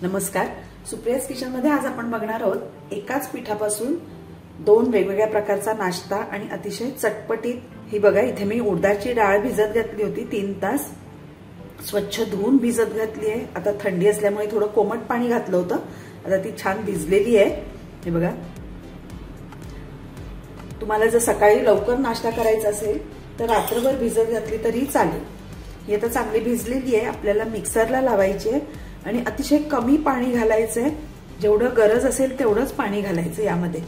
नमस्कार, सुप्रियाज किचन मध्ये आज आपण बघणार आहोत एकाच पिठापासून दोन वेगवेगळ्या प्रकारचा नाश्ता आणि अतिशय चटपटीत। ही बघा, इथे मी उडदाची डाळ भिजत घातली होती 3 तास, स्वच्छ धुवून भिजत घातली आहे। आता थंडी असल्यामुळे थोडं कोमट पाणी घातलं होतं, आता ती छान भिजलेली आहे। हे बघा, तुम्हाला जर सकाळी लवकर नाश्ता करायचा असेल तर रात्रभर भिजत घातली तरी चालेल। ही आता चांगली भिजलेली आहे, आपल्याला मिक्सरला लावायची आहे आणि अतिशय कमी पाणी घालायचंय, जेवढं गरज असेल तेवढंच पाणी घालायचं यामध्ये।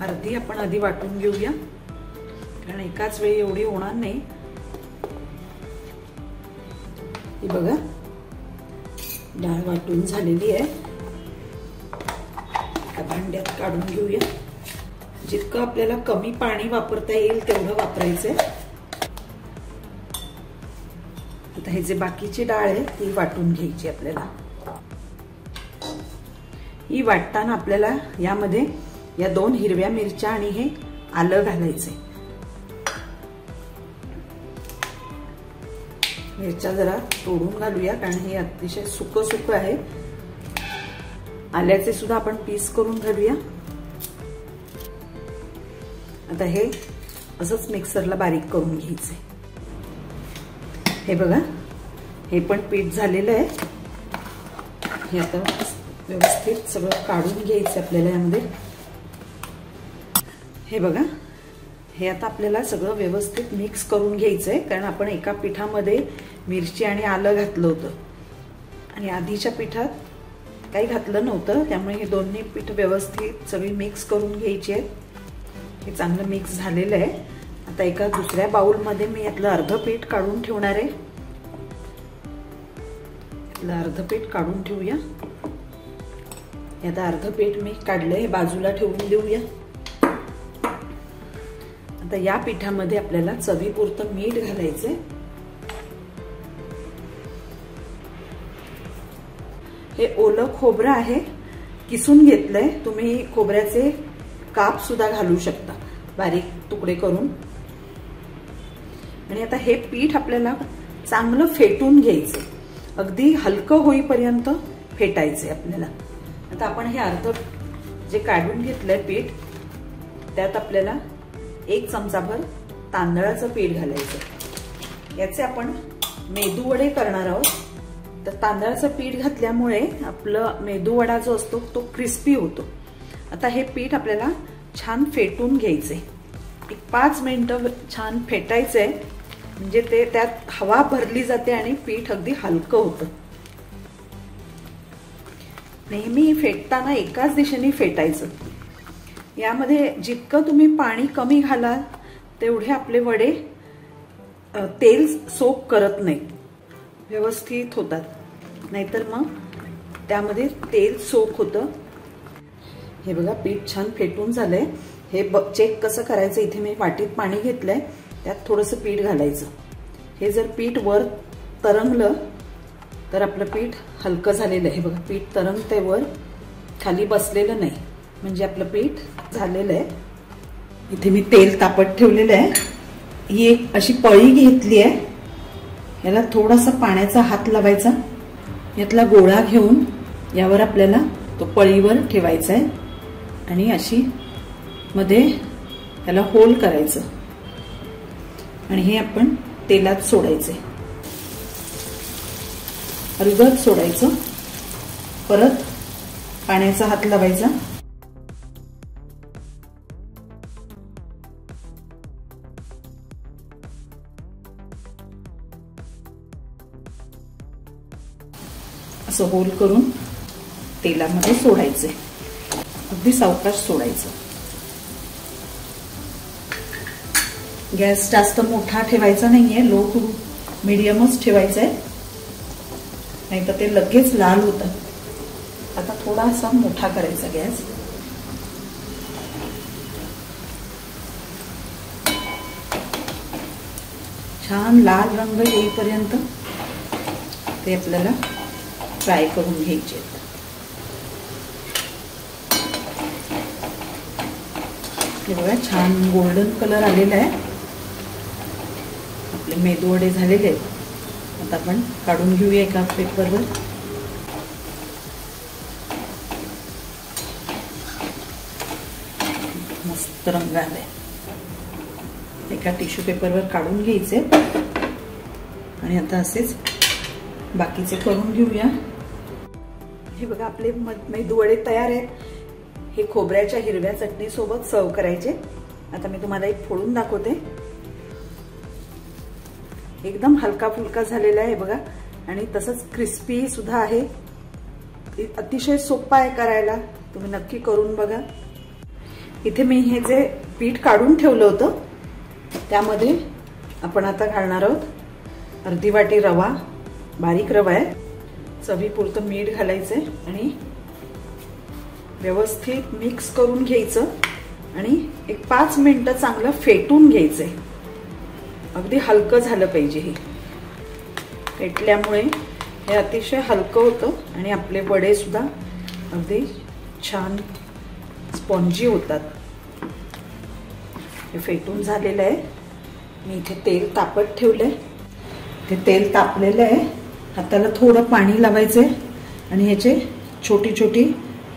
अर्धी आपण आधी वाटून घेऊया, कारण एकाच वेळी एवढी होणार नाही। ही बघा, डाळ वाटून झालेली आहे, एका भांड्यात काढून घेऊया। जितकं आपल्याला कमी पाणी वापरता येईल तेवढं वापरायचंय। आता हे जे बाकीची डाळ आहे ती वाटून घ्यायची आपल्याला। ही वाटताना आपल्याला यामध्ये या 2 हिरव्या मिरच्या आणि हे आलं घालायचंय। मिरच्या जरा तोडून घालूया, कारण हे अतिशय सुकं सुकं आहे। आल्याचे सुद्धा आपण पीस करून घालूया। आता हे असंच मिक्सरला बारीक करून घ्यायचंय। हे बघा, हे पण पीठ झालेलं आहे। हे आता व्यवस्थित सगळं काढून घ्यायचं आपल्याला यामध्ये। हे बघा, हे आता आपल्याला सगळं व्यवस्थित मिक्स करून घ्यायचंय, कारण आपण एका पिठामध्ये मिरची आणि आलं घातलं होतं आणि आधीच्या पिठात काही घातलं नव्हतं, त्यामुळे हे दोन्ही पीठ व्यवस्थित सगळी मिक्स करून घ्यायची आहेत। हे चांगलं मिक्स झालेलं आहे। आता एका दुसऱ्या बाउल मध्ये मी यातलं अर्ध पीठ काढून ठेवणार आहे। यातलं अर्ध पीठ काढून ठेवूया। यात अर्ध पीठ मी काढलंय, हे बाजूला ठेवून देऊया। आता या पिठामध्ये आपल्याला चवीपुरतं मीठ घालायचंय। हे ओलं खोबरं आहे, किसून घेतलंय। तुम्ही खोबऱ्याचे काप सुद्धा घालू शकता, बारीक तुकडे करून। आणि आता हे पीठ आपल्याला चांगलं फेटून घ्यायचं, अगदी हलकं होईपर्यंत फेटायचंय आपल्याला। आता आपण हे अर्ध जे काढून घेतलंय पीठ, त्यात आपल्याला 1 चमचाभर तांदळाचं पीठ घालायचं। याचे आपण मेदू वडे करणार आहोत, तर तांदळाचं पीठ घातल्यामुळे आपलं मेदू वडा जो असतो तो क्रिस्पी होतो। आता हे पीठ आपल्याला छान फेटून घ्यायचंय, एक 5 मिनिटं छान फेटायचंय, म्हणजे ते त्यात हवा भरली जाते आणि पीठ अगदी हलकं होतं। नेहमी फेटताना एकाच दिशेने फेटायचं। यामध्ये जितकं तुम्ही पाणी कमी घालाल तेवढे आपले वडे तेल सोक करत नाही, व्यवस्थित होतात, नाहीतर मग त्यामध्ये तेल सोक होतं। हे बघा, पीठ छान फेटून झालंय। हे चेक कसं करायचं, इथे मी वाटीत पाणी घेतलंय, त्यात थोडंसं पीठ घालायचं। हे जर पीठ वर तरंगलं तर आपलं पीठ हलकं झालेलं आहे। हे बघा, पीठ तरंगतंय वर, खाली बसलेलं नाही, म्हणजे आपलं पीठ झालेलं आहे। इथे मी तेल तापत ठेवलेलं आहे। ही एक अशी पळी घेतली आहे, याला थोडासा पाण्याचा हात लावायचा, यातला गोळा घेऊन यावर आपल्याला तो पळीवर ठेवायचा आहे आणि अशी मध्ये त्याला होल करायचं आणि हे आपण तेलात सोडायचे, अर्धच सोडायचं, परत पाण्याचा हात लावायचा, असं होल करून तेलामध्ये सोडायचे, अगदी सावकाश सोडायचं। गॅस जास्त मोठा ठेवायचा नाहीये, लो टू मीडियमच ठेवायचा आहे, नाहीतर ते लगेच लाल होतात। आता थोडासा मोठा करायचा गॅस। छान लाल रंग येईपर्यंत ते आपल्याला फ्राय करून घ्यायचे। हे बघा छान गोल्डन कलर आलेला आहे। आपले मेदूवडे झालेले आहेत. आता आपण काढून घेऊया एका पेपरवर. मस्त रंग आलाय. एका टिश्यू पेपरवर काढून घ्यायचे आणि आता असेच बाकीचे करून घेऊया. हे बघा आपले मेदूवडे तयार आहेत. हे खोबऱ्याच्या हिरव्या चटणी सोबत सर्व करायचे. आता मी तुम्हाला एक फोडून दाखवते. एकदम हलका फुलका झालेला आहे बघा आणि तसंच क्रिस्पी सुद्धा आहे. अतिशय सोपा आहे करायला. तुम्ही नक्की करून बघा. इथे मी हे जे पीठ काढून ठेवलं होतं त्यामध्ये आपण आता घालणार आहोत अर्धी वाटी रवा. बारीक रवा आहे. चवीपुरतं मीठ घालायचंय आणि व्यवस्थित मिक्स करून घ्यायचं आणि एक 5 मिनिटं चांगलं फेटून घ्यायचंय. अगदी हलकं झालं पाहिजे. हे फेटल्यामुळे हे अतिशय हलकं होतं आणि आपले वडे सुद्धा अगदी छान स्पॉन्जी होतात. हे फेटून झालेलं आहे. मी इथे तेल तापत ठेवलंय. ते तेल तापलेलं आहे. हाताला थोडं पाणी लावायचंय आणि ह्याचे छोटी छोटी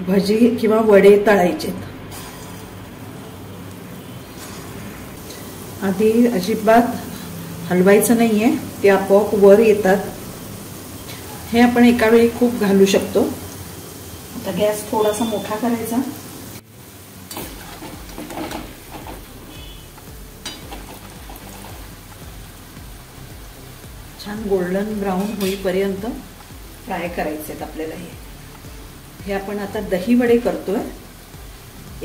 भजी किंवा वडे तळायचे. आधी अजिबात हलवायचं नाहीये. ते आपोआप वर येतात. हे आपण एका वेळी खूप घालू शकतो. आता गॅस थोडासा मोठा करायचा. छान गोल्डन ब्राऊन होईपर्यंत फ्राय करायचे आहेत आपल्याला. हे आपण आता दही वडे करतोय.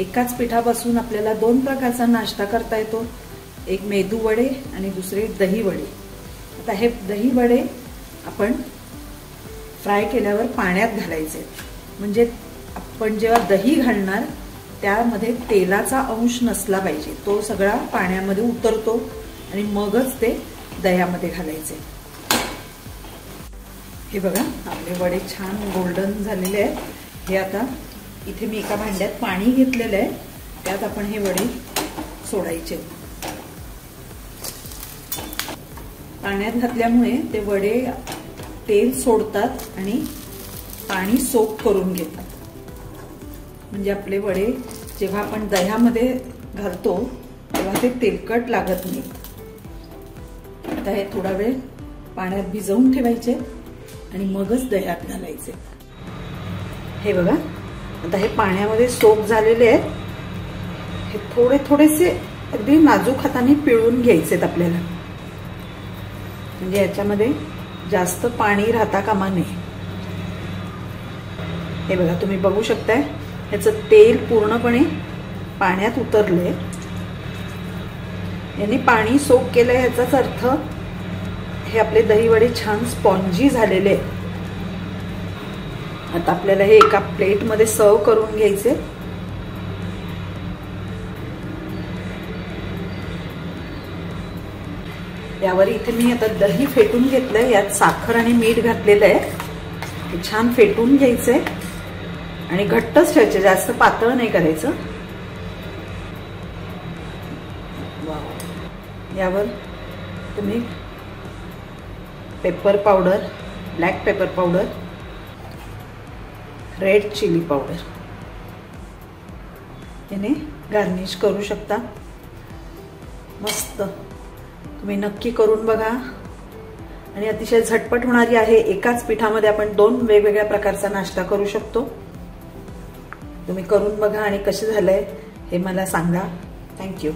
एकाच पिठापासून आपल्याला 2 प्रकारचा नाश्ता करता येतो. एक मेदू वडे आणि दुसरे दही वडे. आता हे दही वडे आपण फ्राय केल्यावर पाण्यात घालायचे. म्हणजे आपण जेव्हा दही घालणार त्यामध्ये तेलाचा अंश नसला पाहिजे. तो सगळा पाण्यामध्ये उतरतो आणि मगच ते दह्यामध्ये घालायचे. हे बघा आपले वडे छान गोल्डन झालेले आहेत. हे आता इथे मी एका भांड्यात पाणी घेतलेलं आहे. त्यात आपण हे वडे सोडायचे. पाण्यात घातल्यामुळे ते वडे तेल सोडतात आणि पाणी सोक करून घेतात. म्हणजे आपले वडे जेव्हा आपण दह्यामध्ये घालतो तेव्हा ते तेलकट लागत नाही. आता हे थोडा वेळ पाण्यात भिजवून ठेवायचे आणि मगच दह्यात घालायचे. हे बघा आता हे पाण्यामध्ये सोक झालेले आहेत. हे थोडे थोडेसे अगदी नाजूक हाताने पिळून घ्यायचेत आपल्याला. म्हणजे याच्यामध्ये जास्त पाणी राहता कामा नये. हे बघा तुम्ही बघू शकताय याचं तेल पूर्णपणे पाण्यात उतरलंय. यांनी पाणी सोक केलंय याचाच अर्थ हे आपले दही वडे छान स्पॉन्जी झालेले. आता आपल्याला हे एका प्लेटमध्ये सर्व करून घ्यायचे. यावर इथे मी आता दही फेटून घेतलंय. यात साखर आणि मीठ घातलेलं आहे. हे छान फेटून घ्यायचंय आणि घट्टच ठेवायचे. जास्त पातळ नाही करायचं. यावर तुम्ही pepper powder, black pepper powder, red chilli powder याने गार्निश करू शकता. मस्त तुम्ही नक्की करून बघा आणि अतिशय झटपट होणारी आहे. एकाच पिठामध्ये आपण 2 वेगवेगळ्या प्रकारचा नाश्ता करू शकतो. तुम्ही करून बघा आणि कसे झालंय हे मला सांगा. थँक्यू.